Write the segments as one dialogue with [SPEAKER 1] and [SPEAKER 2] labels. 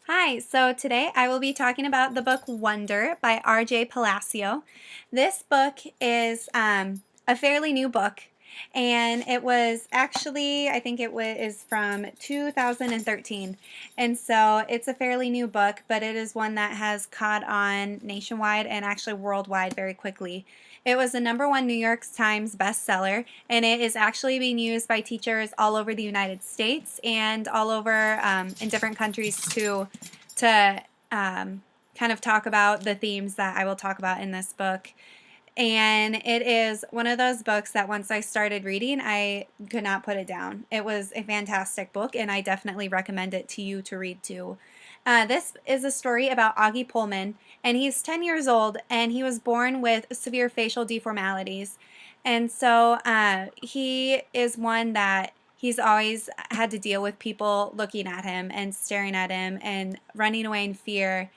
[SPEAKER 1] Hi, so today I will be talking about the book Wonder by R.J. Palacio. This book is a fairly new book, and it was actually, I think is from 2013. And so it's a fairly new book, but it is one that has caught on nationwide and actually worldwide very quickly. It was the #1 New York Times bestseller, and it is actually being used by teachers all over the United States and all over in different countries too to kind of talk about the themes that I will talk about in this book. And it is one of those books that once I started reading, I could not put it down. It was a fantastic book, and I definitely recommend it to you to read too. This is a story about Augie Pullman, and he's 10 years old, and he was born with severe facial deformalities. And so he is one that he's always had to deal with people looking at him and staring at him and running away in fear,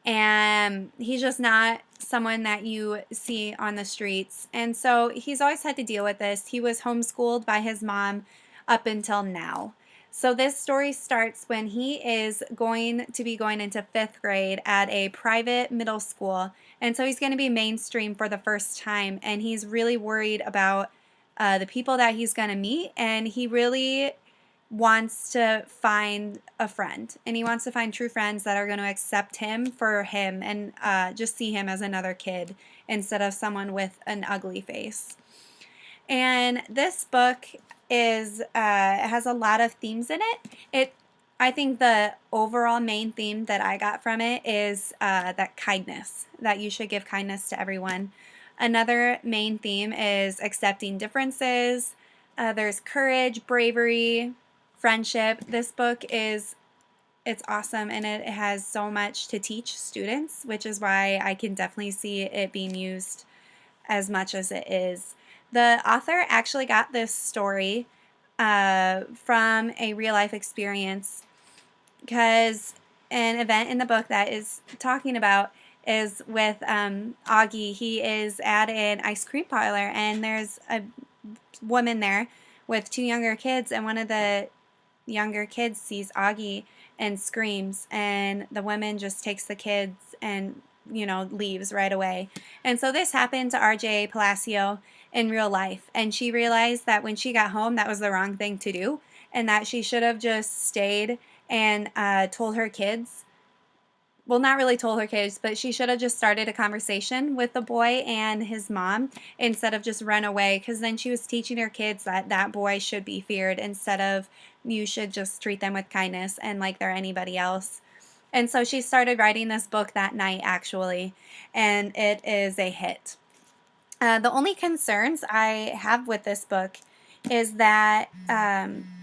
[SPEAKER 1] and he's just not someone that you see on the streets. And so he's always had to deal with this. He was homeschooled by his mom up until now. So this story starts when he is going to be going into 5th grade at a private middle school. And so he's going to be mainstream for the first time, and he's really worried about the people that he's going to meet, and he really wants to find a friend, and he wants to find true friends that are going to accept him for him and just see him as another kid instead of someone with an ugly face. And this book is has a lot of themes in it. I think the overall main theme that I got from it is that kindness, that you should give kindness to everyone. Another main theme is accepting differences. There's courage, bravery, friendship. This book it's awesome, and it has so much to teach students, which is why I can definitely see it being used as much as it is. The author actually got this story from a real life experience, because an event in the book that is talking about is with Augie. He is at an ice cream parlor, and there's a woman there with two younger kids, and one of the younger kid sees Augie and screams, and the woman just takes the kids and leaves right away. And so this happened to RJ Palacio in real life, and she realized that when she got home that was the wrong thing to do, and that she should have just stayed and told her kids, well, not really told her kids, but she should have just started a conversation with the boy and his mom instead of just run away, because then she was teaching her kids that that boy should be feared instead of you should just treat them with kindness and like they're anybody else. And so she started writing this book that night, actually, and it is a hit. The only concerns I have with this book is that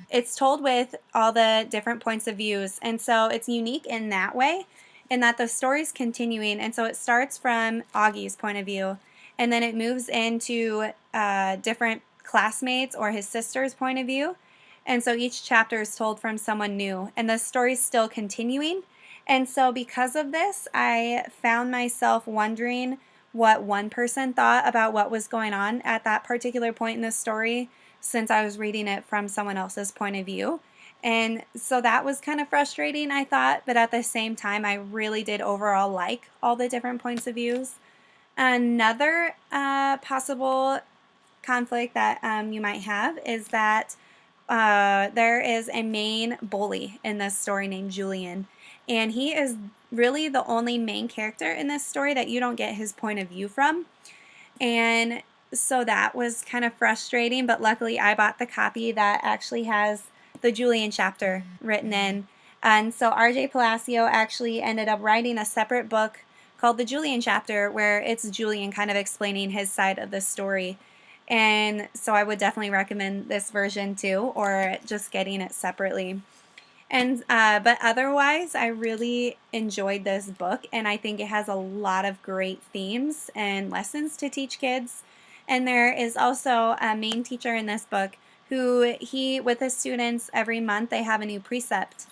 [SPEAKER 1] it's told with all the different points of views, and so it's unique in that way, in that the story's continuing, and so it starts from Augie's point of view, and then it moves into different classmates or his sister's point of view, and so each chapter is told from someone new, and the story's still continuing. And so because of this, I found myself wondering what one person thought about what was going on at that particular point in the story, since I was reading it from someone else's point of view. And so that was kind of frustrating, I thought, but at the same time, I really did overall like all the different points of views. Another possible conflict that you might have is that there is a main bully in this story named Julian, and he is really the only main character in this story that you don't get his point of view from. And so that was kind of frustrating, but luckily I bought the copy that actually has the Julian chapter written in. And so RJ Palacio actually ended up writing a separate book called The Julian Chapter, where it's Julian kind of explaining his side of the story. And so I would definitely recommend this version too, or just getting it separately. And but otherwise, I really enjoyed this book, and I think it has a lot of great themes and lessons to teach kids. And there is also a main teacher in this book who with his students, every month they have a new precept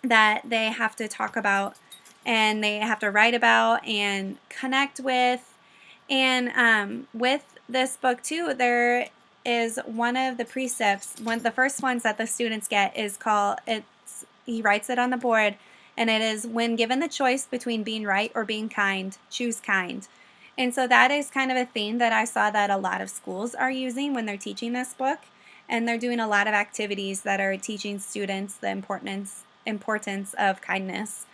[SPEAKER 1] that they have to talk about, and they have to write about and connect with. And with this book too, there is one of the precepts, one of the first ones that the students get is called, he writes it on the board, And it is, when given the choice between being right or being kind, choose kind. And so that is kind of a theme that I saw that a lot of schools are using when they're teaching this book. And they're doing a lot of activities that are teaching students the importance of kindness.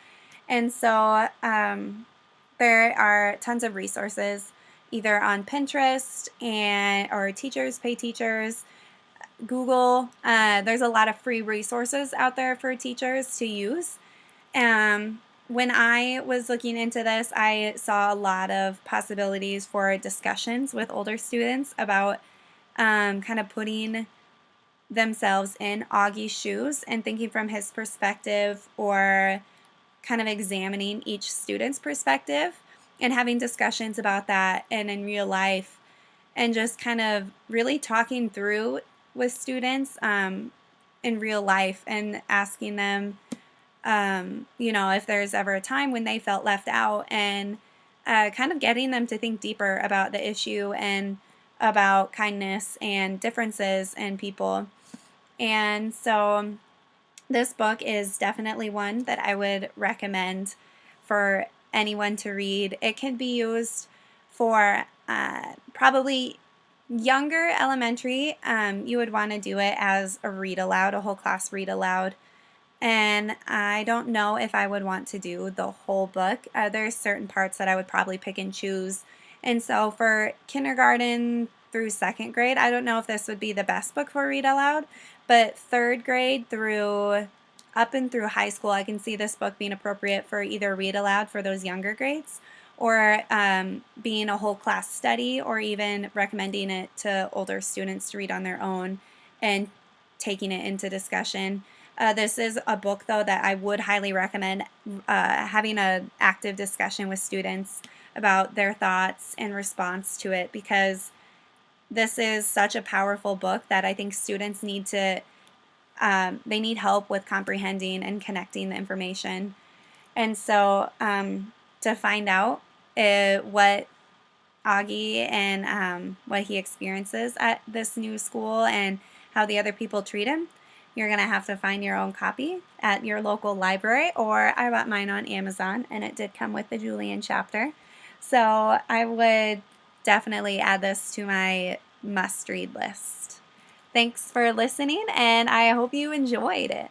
[SPEAKER 1] And so there are tons of resources either on Pinterest or Teachers Pay Teachers, Google. There's a lot of free resources out there for teachers to use. When I was looking into this, I saw a lot of possibilities for discussions with older students about kind of putting themselves in Augie's shoes and thinking from his perspective, or kind of examining each student's perspective and having discussions about that and in real life, and just kind of really talking through with students in real life and asking them, if there's ever a time when they felt left out, and kind of getting them to think deeper about the issue and about kindness and differences in people. And so this book is definitely one that I would recommend for anyone to read. It can be used for probably younger elementary. You would want to do it as a read aloud, a whole class read aloud. And I don't know if I would want to do the whole book. There's certain parts that I would probably pick and choose. And so for kindergarten through second grade, I don't know if this would be the best book for read aloud, but third grade through up and through high school, I can see this book being appropriate for either read aloud for those younger grades, or being a whole class study, or even recommending it to older students to read on their own and taking it into discussion. This is a book, though, that I would highly recommend having an active discussion with students about their thoughts and response to it, because this is such a powerful book that I think students need to, they need help with comprehending and connecting the information. And so to find out what Augie and what he experiences at this new school and how the other people treat him, you're going to have to find your own copy at your local library, or I bought mine on Amazon, and it did come with the Julian chapter. So I would definitely add this to my must-read list. Thanks for listening, and I hope you enjoyed it.